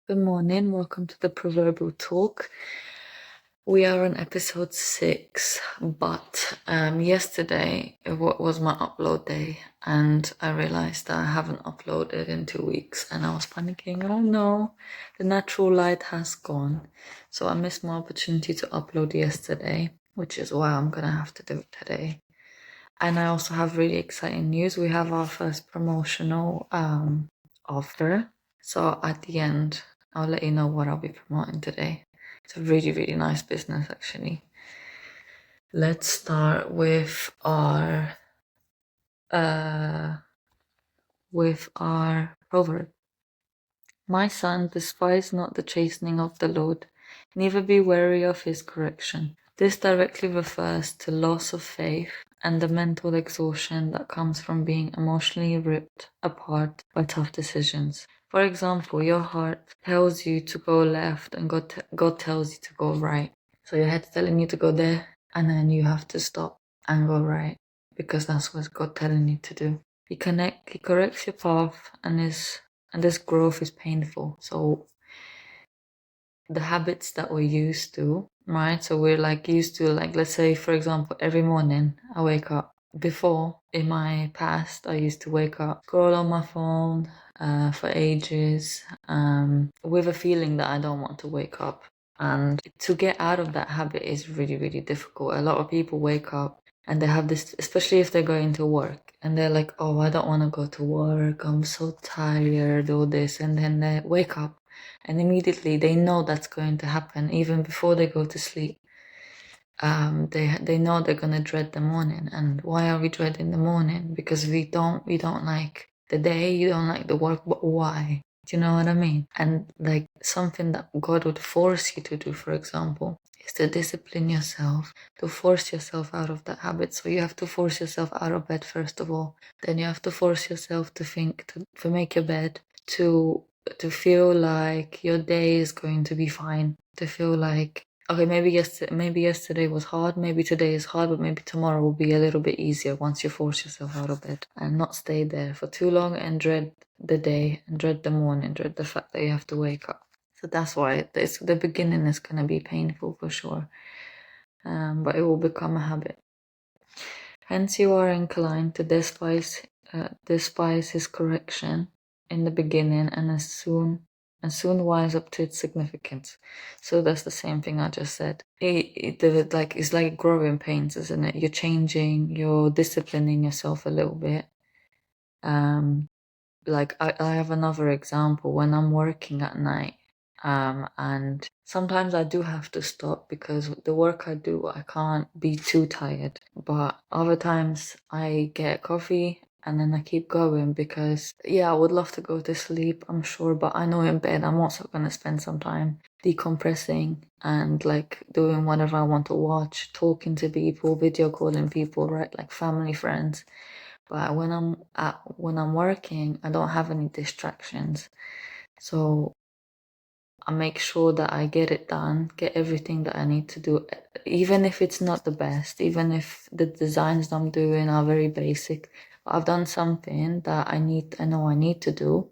Good morning, welcome to the Proverbial Talk. We are on episode 6, but yesterday was my upload day and I realized that I haven't uploaded in 2 weeks and I was panicking. Oh no, the natural light has gone. So I missed my opportunity to upload yesterday, which is why I'm gonna have to do it today. And I also have really exciting news. We have our first promotional offer. So at the end, I'll let you know what I'll be promoting today. It's a really, really nice business actually. Let's start with our proverb. My son, despise not the chastening of the Lord, neither be weary of his correction. This directly refers to loss of faith and the mental exhaustion that comes from being emotionally ripped apart by tough decisions. For example, your heart tells you to go left and God tells you to go right. So your head's telling you to go there and then you have to stop and go right because that's what God's telling you to do. He corrects your path and this growth is painful. So the habits that we're used to, right? So we're used to, let's say, for example, every morning I wake up. Before, in my past, I used to wake up, scroll on my phone for ages with a feeling that I don't want to wake up. And to get out of that habit is really, really difficult. A lot of people wake up and they have this, especially if they're going to work, and they're like, oh, I don't want to go to work. I'm so tired, all this. And then they wake up and immediately they know that's going to happen even before they go to sleep. They know they're gonna dread the morning. And why are we dreading the morning? Because we don't like the day, you don't like the work, but why? Do you know what I mean? And like something that God would force you to do, for example, is to discipline yourself, to force yourself out of that habit. So you have to force yourself out of bed first of all. Then you have to force yourself to think, to make your bed, to feel like your day is going to be fine, to feel like, okay, maybe yesterday was hard, maybe today is hard, but maybe tomorrow will be a little bit easier once you force yourself out of bed and not stay there for too long and dread the day and dread the morning, dread the fact that you have to wake up. So that's why the beginning is going to be painful for sure, but it will become a habit. Hence you are inclined to despise his correction in the beginning and soon wise up to its significance. So that's the same thing I just said. It's like growing pains, isn't it? You're changing, you're disciplining yourself a little bit. Like I have another example when I'm working at night. And sometimes I do have to stop because the work I do, I can't be too tired. But other times I get coffee and then I keep going because, yeah, I would love to go to sleep, I'm sure. But I know in bed I'm also going to spend some time decompressing and like doing whatever I want to watch, talking to people, video calling people, right? Like family, friends. But when I'm working, I don't have any distractions. So I make sure that I get it done, get everything that I need to do, even if it's not the best, even if the designs I'm doing are very basic. I've done something that I know I need to do.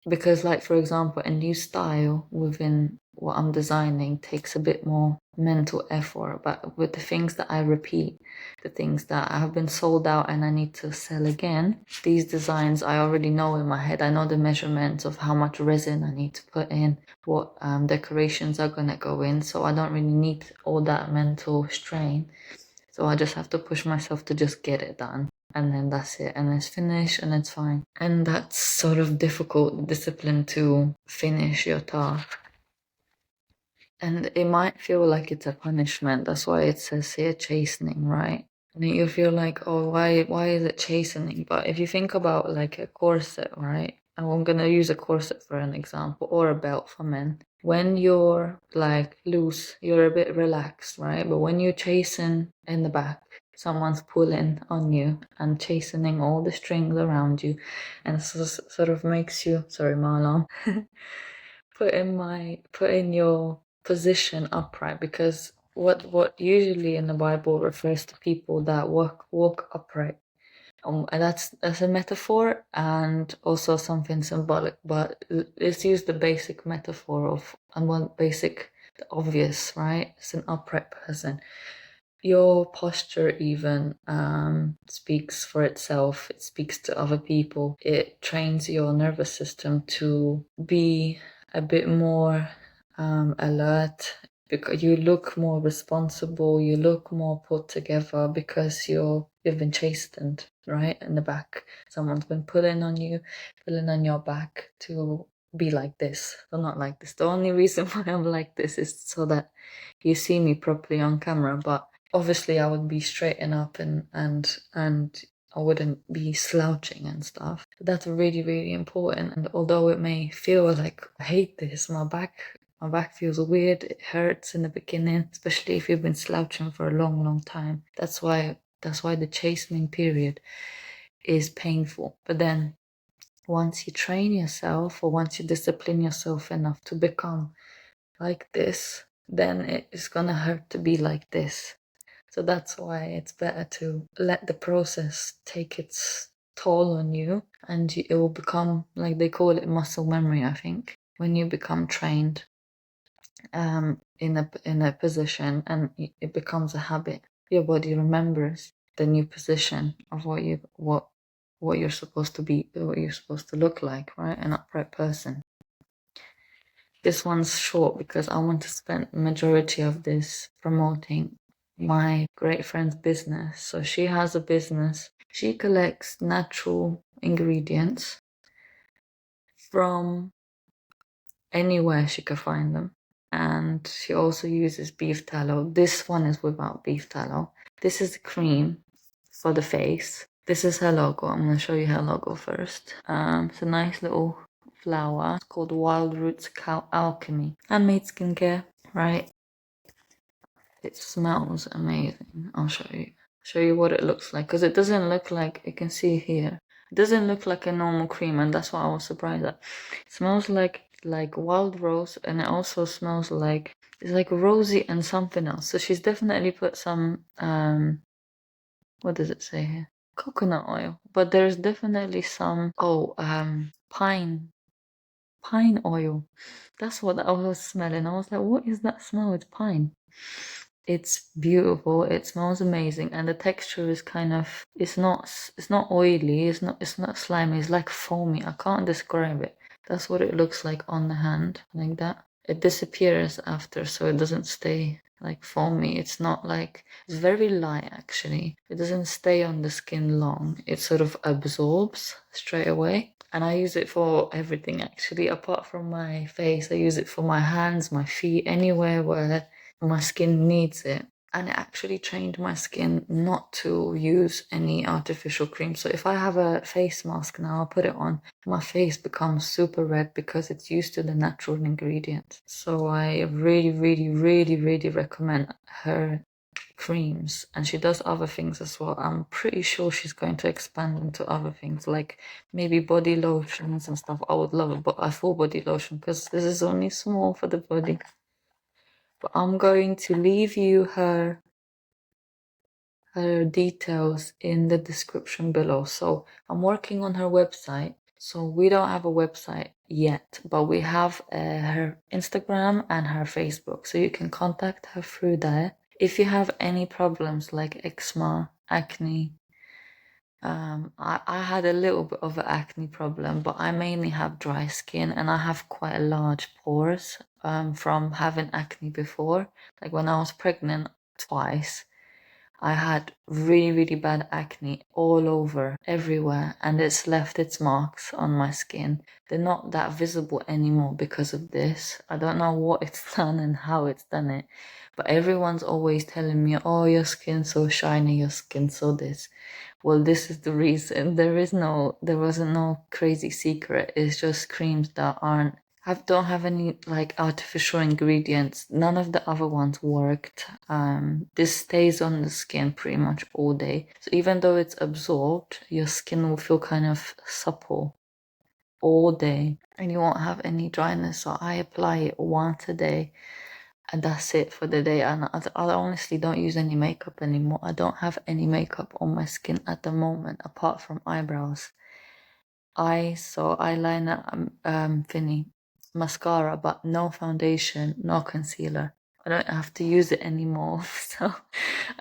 Because like, for example, a new style within what I'm designing takes a bit more mental effort. But with the things that I repeat, the things that I have been sold out and I need to sell again, these designs I already know in my head. I know the measurements of how much resin I need to put in, what decorations are gonna go in. So I don't really need all that mental strain. So I just have to push myself to just get it done. And then that's it. And it's finished and it's fine. And that's sort of difficult discipline to finish your task. And it might feel like it's a punishment. That's why it says here chastening, right? And you feel like, oh, why is it chastening? But if you think about like a corset, right? And I'm gonna use a corset for an example, or a belt for men. When you're like loose, you're a bit relaxed, right? But when you're chasing in the back, someone's pulling on you and chastening all the strings around you, and sort of makes you, sorry, my alarm, put in your position upright, because what usually in the Bible refers to people that walk upright, And that's a metaphor and also something symbolic, but let's use the basic metaphor of, and one basic, the obvious, right? It's an upright person. Your posture even speaks for itself. It speaks to other people. It trains your nervous system to be a bit more alert, because you look more responsible, you look more put together because you've been chastened, right? In the back. Someone's been pulling on your back to be like this, or not like this. The only reason why I'm like this is so that you see me properly on camera, but obviously I would be straightened up and I wouldn't be slouching and stuff. But that's really, really important. And although it may feel like I hate this, my back feels weird, it hurts in the beginning, especially if you've been slouching for a long, long time. That's why the chastening period is painful. But then once you train yourself, or once you discipline yourself enough to become like this, then it's gonna hurt to be like this. So that's why it's better to let the process take its toll on you, and it will become, like they call it, muscle memory, I think. When you become trained in a position and it becomes a habit, your body remembers the new position of what you're supposed to be, what you're supposed to look like, right? An upright person. This one's short because I want to spend majority of this promoting my great friend's business. So she has a business. She collects natural ingredients from anywhere she can find them. And she also uses beef tallow. This one is without beef tallow. This is the cream for the face. This is her logo. I'm going to show you her logo first. It's a nice little flower. It's called Wild Roots Alchemy. Handmade skincare, right? It smells amazing. I'll show you what it looks like, because it doesn't look like, you can see here, it doesn't look like a normal cream, and that's what I was surprised at. It smells like wild rose, and it also smells like, it's like rosy and something else. So she's definitely put some what does it say here? Coconut oil, but there's definitely some pine oil. That's what I was smelling. I was like, what is that smell? It's pine. It's beautiful. It smells amazing, and the texture is kind of, it's not oily, it's not slimy, it's like foamy. I can't describe it. That's what it looks like on the hand, like that. It disappears after, so it doesn't stay like foamy. It's not like, it's very light actually. It doesn't stay on the skin long. It sort of absorbs straight away. And I use it for everything actually, apart from my face. I use it for my hands, my feet, anywhere where my skin needs it. And it actually trained my skin not to use any artificial cream. So if I have a face mask now, I'll put it on, my face becomes super red because it's used to the natural ingredients. So I really, really, really, really recommend her creams, and she does other things as well. I'm pretty sure she's going to expand into other things, like maybe body lotions and stuff. I would love a full body lotion, because this is only small for the body. But I'm going to leave you her details in the description below. So I'm working on her website. So we don't have a website yet, but we have her Instagram and her Facebook. So you can contact her through there. If you have any problems like eczema, acne, I had a little bit of an acne problem, but I mainly have dry skin, and I have quite large pores from having acne before. Like when I was pregnant twice, I had really, really bad acne all over, everywhere, and it's left its marks on my skin. They're not that visible anymore because of this. I don't know what it's done and how it's done it, but everyone's always telling me, oh, your skin's so shiny, your skin's so this. Well, this is the reason. There wasn't no crazy secret. It's just creams that don't have any like artificial ingredients. None of the other ones worked. This stays on the skin pretty much all day. So even though it's absorbed, your skin will feel kind of supple all day, and you won't have any dryness. So I apply it once a day, and that's it for the day. And I honestly don't use any makeup anymore. I don't have any makeup on my skin at the moment apart from eyebrows. Eyeliner, thingy, mascara, but no foundation, no concealer. I don't have to use it anymore. So,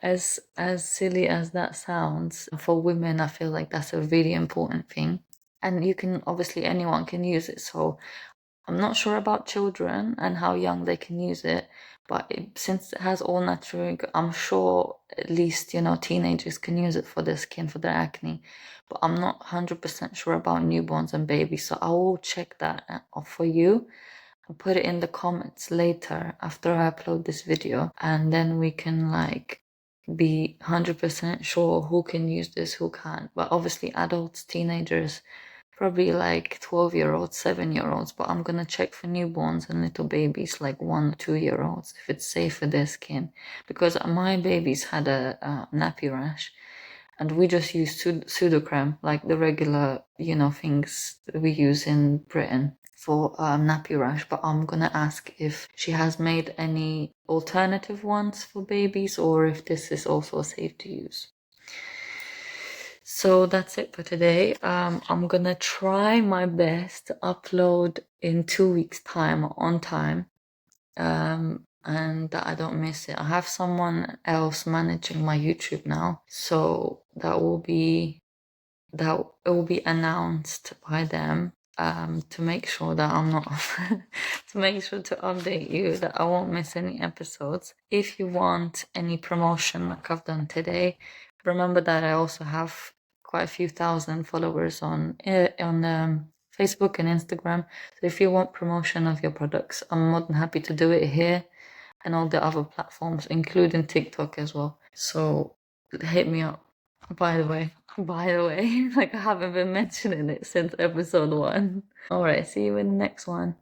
as silly as that sounds, for women, I feel like that's a really important thing. And you can obviously anyone can use it. So I'm not sure about children and how young they can use it, but since it has all natural, I'm sure at least, teenagers can use it for their skin, for their acne. But I'm not 100% sure about newborns and babies, so I will check that for you. I'll put it in the comments later after I upload this video, and then we can be 100% sure who can use this, who can't. But obviously adults, teenagers, probably 12-year-olds, 7-year-olds, but I'm gonna check for newborns and little babies, 1 or 2-year-olds, if it's safe for their skin. Because my babies had a nappy rash, and we just used pseudocreme, like the regular, things that we use in Britain for nappy rash. But I'm gonna ask if she has made any alternative ones for babies, or if this is also safe to use. So that's it for today. I'm gonna try my best to upload in 2 weeks' time on time, and that I don't miss it. I have someone else managing my YouTube now, so it will be announced by them, to make sure that I'm not to make sure to update you that I won't miss any episodes. If you want any promotion like I've done today, remember that I also have quite a few thousand followers on Facebook and Instagram. So if you want promotion of your products, I'm more than happy to do it here and all the other platforms, including TikTok as well. So hit me up. By the way, I haven't been mentioning it since episode 1. Alright, see you in the next one.